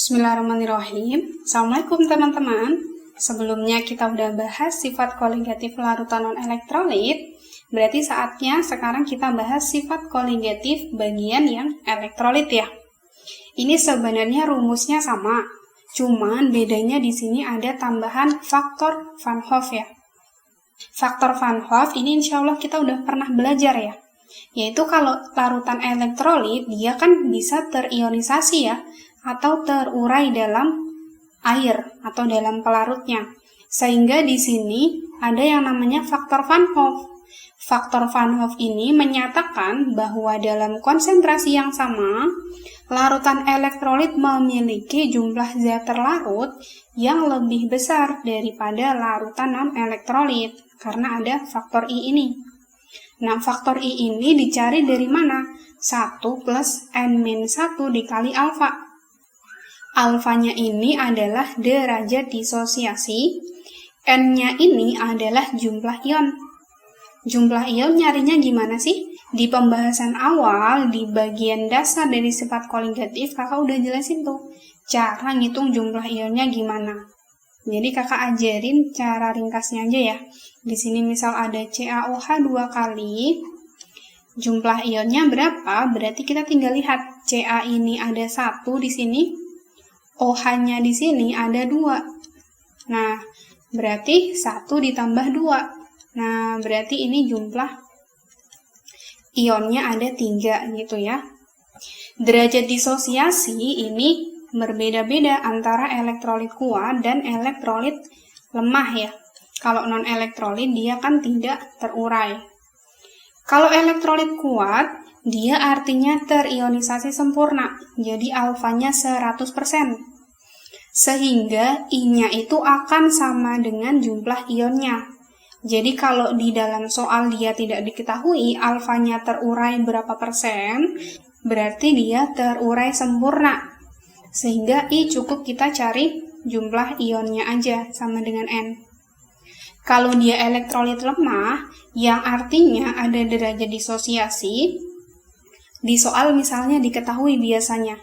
Bismillahirrahmanirrahim. Assalamualaikum teman-teman. Sebelumnya kita udah bahas sifat koligatif larutan non-elektrolit. Berarti saatnya sekarang kita bahas sifat koligatif bagian yang elektrolit ya. Ini sebenarnya rumusnya sama. Cuman bedanya di sini ada tambahan faktor Van Hoff ya. Faktor Van Hoff ini insya Allah kita udah pernah belajar ya. Yaitu kalau larutan elektrolit dia kan bisa terionisasi ya, atau terurai dalam air atau dalam pelarutnya. Sehingga di sini ada yang namanya faktor Van Hoff. Faktor Van Hoff ini menyatakan bahwa dalam konsentrasi yang sama, larutan elektrolit memiliki jumlah zat terlarut yang lebih besar daripada larutan non-elektrolit karena ada faktor I ini. Nah, faktor I ini dicari dari mana? 1 plus N-1 dikali alfa. Alfanya ini adalah derajat disosiasi, N-nya ini adalah jumlah ion. Jumlah ion nyarinya gimana sih? Di pembahasan awal, di bagian dasar dari sifat koligatif, kakak udah jelasin tuh, cara ngitung jumlah ionnya gimana. Jadi kakak ajarin cara ringkasnya aja ya. Di sini misal ada CaOH 2 kali, jumlah ionnya berapa? Berarti kita tinggal lihat, Ca ini ada 1 di sini, OH-nya di sini ada 2. Nah, berarti 1 ditambah 2. Nah, berarti ini jumlah ionnya ada 3 gitu ya. Derajat disosiasi ini berbeda-beda antara elektrolit kuat dan elektrolit lemah ya. Kalau non-elektrolit dia kan tidak terurai. Kalau elektrolit kuat, dia artinya terionisasi sempurna. Jadi alfanya 100%. Sehingga I-nya itu akan sama dengan jumlah ionnya. Jadi kalau di dalam soal dia tidak diketahui alfanya terurai berapa persen, berarti dia terurai sempurna. Sehingga I cukup kita cari jumlah ionnya aja sama dengan N. Kalau dia elektrolit lemah, yang artinya ada derajat disosiasi, di soal misalnya diketahui biasanya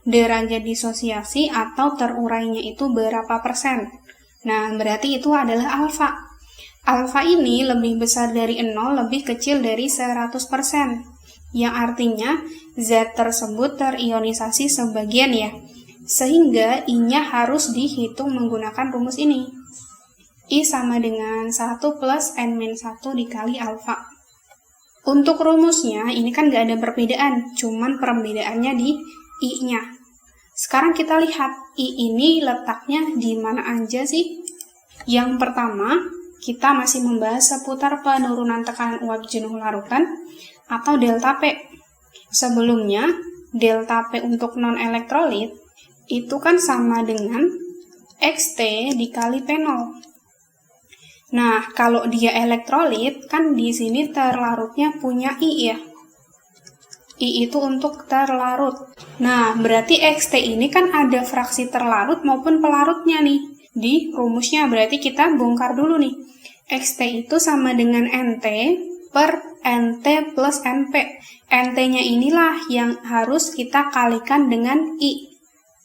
derajat disosiasi atau terurainya itu berapa persen. Nah, berarti itu adalah alfa. Alfa ini lebih besar dari 0, lebih kecil dari 100%. Yang artinya zat tersebut terionisasi sebagian ya. Sehingga I-nya harus dihitung menggunakan rumus ini. I sama dengan 1 plus N-1 dikali alfa. Untuk rumusnya, ini kan gak ada perbedaan, cuman perbedaannya di I-nya. Sekarang kita lihat, I ini letaknya di mana aja sih? Yang pertama, kita masih membahas seputar penurunan tekanan uap jenuh larutan atau delta P. Sebelumnya, delta P untuk non-elektrolit itu kan sama dengan XT dikali P0. Nah, kalau dia elektrolit, kan di sini terlarutnya punya I ya. I itu untuk terlarut. Nah, berarti XT ini kan ada fraksi terlarut maupun pelarutnya nih. Di rumusnya berarti kita bongkar dulu nih. XT itu sama dengan NT per NT plus NP. NT-nya inilah yang harus kita kalikan dengan I.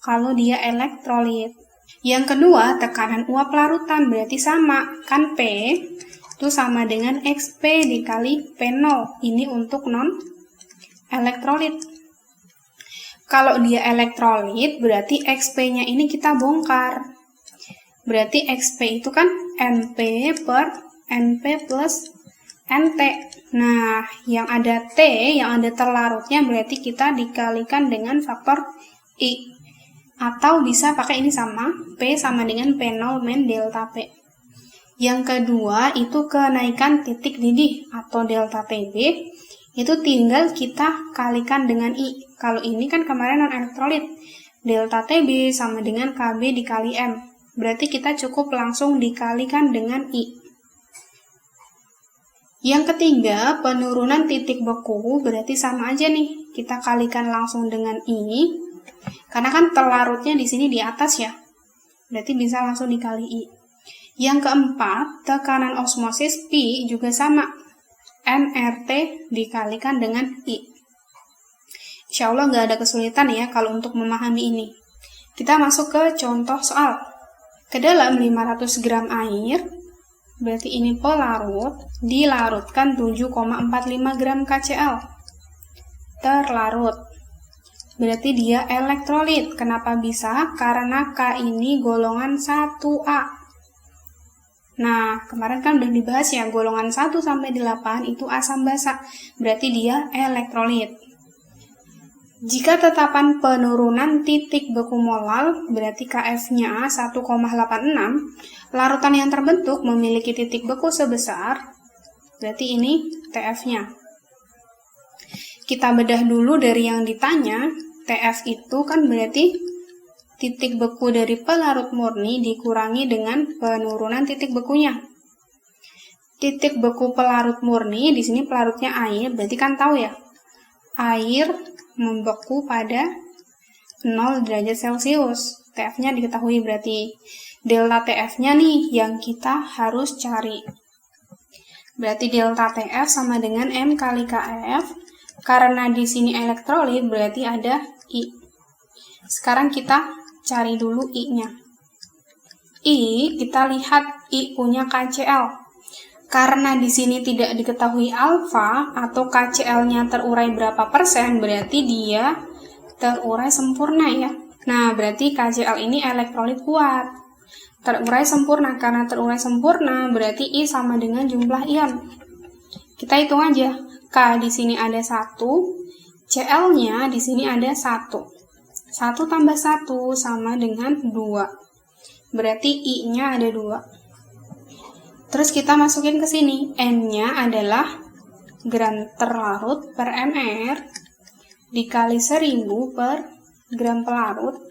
Kalau dia elektrolit. Yang kedua, tekanan uap larutan berarti sama. Kan P itu sama dengan XP dikali P0. Ini untuk non-elektrolit. Kalau dia elektrolit, berarti XP-nya ini kita bongkar. Berarti XP itu kan NP per NP plus NT. Nah, yang ada T, yang ada terlarutnya berarti kita dikalikan dengan faktor I. Atau bisa pakai ini sama, P sama dengan P0 min delta P. Yang kedua itu kenaikan titik didih atau delta TB. Itu tinggal kita kalikan dengan I. Kalau ini kan kemarin non-elektrolit. Delta TB sama dengan KB dikali M. Berarti kita cukup langsung dikalikan dengan I. Yang ketiga, penurunan titik beku berarti sama aja nih. Kita kalikan langsung dengan I. Karena kan terlarutnya di sini di atas ya. Berarti bisa langsung dikali I. Yang keempat, tekanan osmosis Pi juga sama. nRT dikalikan dengan I. Insya Allah nggak ada kesulitan ya kalau untuk memahami ini. Kita masuk ke contoh soal. Ke dalam 500 gram air, berarti ini pelarut, dilarutkan 7,45 gram KCl. Terlarut. Berarti dia elektrolit. Kenapa bisa? Karena K ini golongan 1A. Nah, kemarin kan udah dibahas ya, golongan 1 sampai 8 itu asam basa. Berarti dia elektrolit. Jika tetapan penurunan titik beku molal, berarti Kf-nya 1,86, larutan yang terbentuk memiliki titik beku sebesar, berarti ini Tf-nya. Kita bedah dulu dari yang ditanya, Tf itu kan berarti titik beku dari pelarut murni dikurangi dengan penurunan titik bekunya. Titik beku pelarut murni, di sini pelarutnya air, berarti kan tahu ya, air membeku pada 0 derajat Celcius. Tf-nya diketahui, berarti delta Tf-nya nih yang kita harus cari. Berarti delta Tf sama dengan M kali Kf, karena di sini elektrolit berarti ada I. Sekarang kita cari dulu I-nya. I, kita lihat I punya KCl. Karena di sini tidak diketahui alfa atau KCl-nya terurai berapa persen, berarti dia terurai sempurna ya. Nah, berarti KCl ini elektrolit kuat. Terurai sempurna, karena terurai sempurna berarti I sama dengan jumlah ion. Kita hitung aja. K di sini ada 1, Cl-nya di sini ada 1. 1 tambah 1 sama dengan 2. Berarti I-nya ada 2. Terus kita masukin ke sini. N-nya adalah gram terlarut per mr dikali 1000 per gram pelarut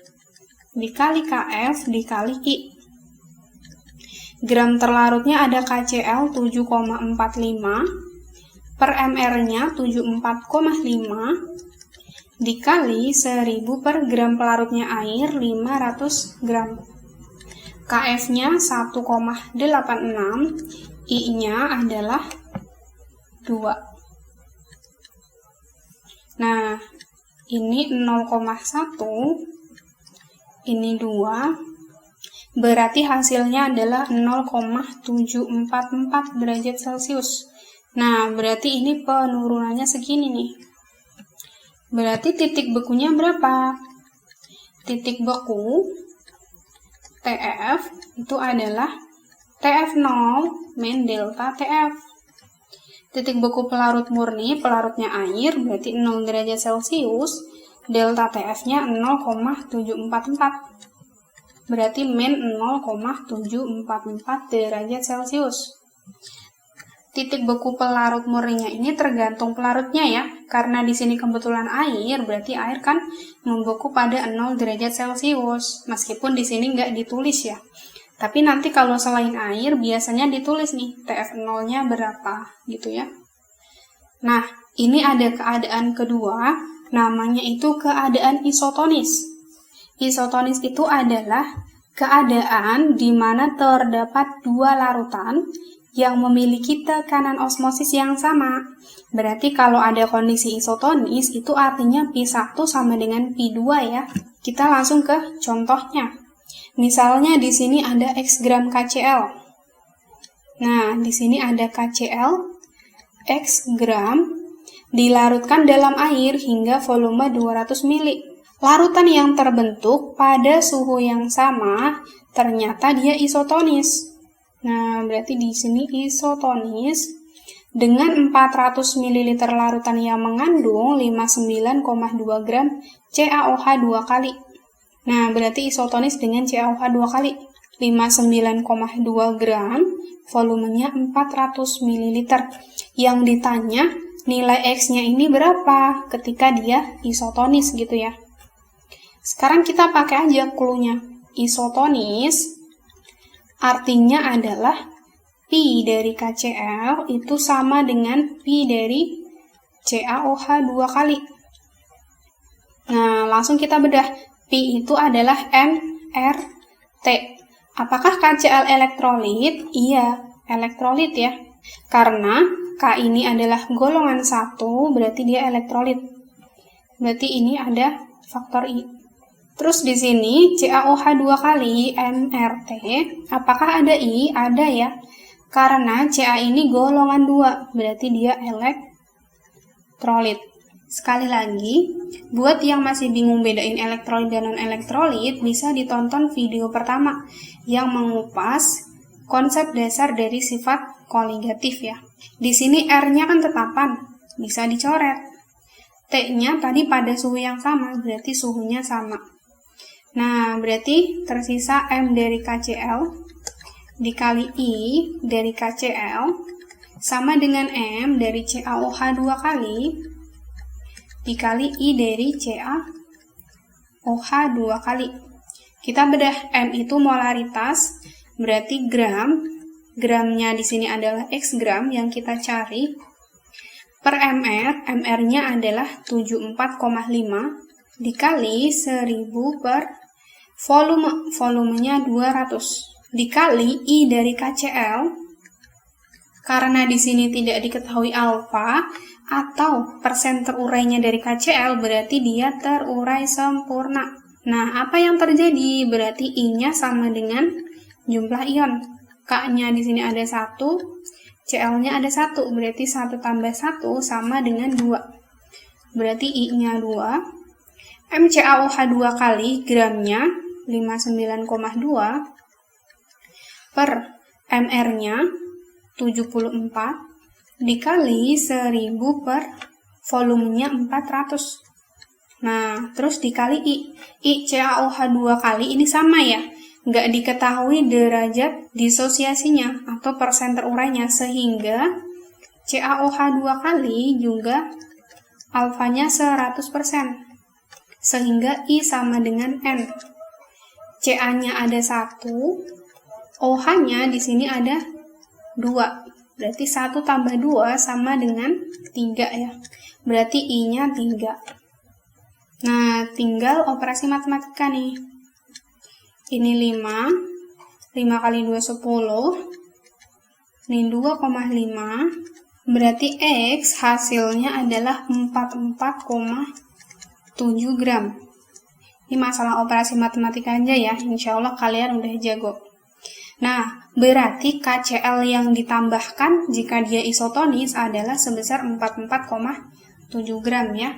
dikali Kf dikali I. Gram terlarutnya ada KCl 7,45 per mr-nya 74,5 dikali 1000 per gram pelarutnya air 500 gram. Kf-nya 1,86, I-nya adalah 2. Nah, ini 0,1, ini 2, berarti hasilnya adalah 0,744 derajat Celcius. Nah, berarti ini penurunannya segini nih. Berarti titik bekunya berapa? Titik beku Tf itu adalah Tf0 min delta Tf. Titik beku pelarut murni, pelarutnya air, berarti 0 derajat Celcius, delta Tf-nya 0,744. Berarti min 0,744 derajat Celcius. Titik beku pelarut murninya ini tergantung pelarutnya ya, karena di sini kebetulan air, berarti air kan membeku pada 0 derajat Celcius, meskipun di sini nggak ditulis ya. Tapi nanti kalau selain air, biasanya ditulis nih, Tf0-nya berapa, gitu ya. Nah, ini ada keadaan kedua, namanya itu keadaan isotonis. Isotonis itu adalah keadaan di mana terdapat dua larutan yang memiliki tekanan osmosis yang sama. Berarti kalau ada kondisi isotonis, itu artinya Pi1 sama dengan Pi2 ya. Kita langsung ke contohnya. Misalnya di sini ada X gram KCl. Nah, di sini ada KCl X gram dilarutkan dalam air hingga volume 200 ml. Larutan yang terbentuk pada suhu yang sama, ternyata dia isotonis. Nah, berarti di sini isotonis dengan 400 ml larutan yang mengandung 59,2 gram CaOH 2 kali. Nah, berarti isotonis dengan CaOH 2 kali. 59,2 gram, volumenya 400 ml. Yang ditanya, nilai X-nya ini berapa ketika dia isotonis gitu ya. Sekarang kita pakai aja clue-nya. Isotonis artinya adalah Pi dari KCl itu sama dengan Pi dari CaOH 2 kali. Nah, langsung kita bedah. Pi itu adalah MRT. Apakah KCl elektrolit? Iya, elektrolit ya. Karena K ini adalah golongan 1, berarti dia elektrolit. Berarti ini ada faktor I. Terus di sini CaOH 2 kali MRT, apakah ada I? Ada ya. Karena Ca ini golongan 2, berarti dia elektrolit. Sekali lagi, buat yang masih bingung bedain elektrolit dan non-elektrolit, bisa ditonton video pertama yang mengupas konsep dasar dari sifat koligatif ya. Di sini R-nya kan tetapan, bisa dicoret. T-nya tadi pada suhu yang sama, berarti suhunya sama. Nah, berarti tersisa M dari KCl dikali I dari KCl sama dengan M dari CaOH 2 kali dikali I dari CaOH 2 kali. Kita bedah, M itu molaritas, berarti gram. Gramnya di sini adalah X gram yang kita cari. Per MR, MR-nya adalah 74,5 dikali 1000 per volume. Volumenya 200. Dikali I dari KCl, karena di sini tidak diketahui alfa atau persen terurainya dari KCl, berarti dia terurai sempurna. Nah, apa yang terjadi? Berarti I-nya sama dengan jumlah ion. K-nya di sini ada 1, Cl-nya ada 1, berarti 1 tambah 1 sama dengan 2. Berarti I-nya 2. MCaOH 2 kali gramnya 59,2 per MR-nya 74 dikali 1000 per volumenya 400. Nah, terus dikali I CaOH 2 kali ini sama ya, nggak diketahui derajat disosiasinya atau persen terurainya, sehingga CaOH 2 kali juga alfanya 100%, sehingga I sama dengan N. Ca-nya ada 1, OH-nya di sini ada 2. Berarti 1 tambah 2 sama dengan 3 ya. Berarti I-nya 3. Nah, tinggal operasi matematika nih. Ini 5. 5 kali 2, 10. Ini 2,5. Berarti X hasilnya adalah 44,7 gram. Ini masalah operasi matematika aja ya. Insya Allah kalian udah jago. Nah, berarti KCl yang ditambahkan jika dia isotonis adalah sebesar 44,7 gram ya.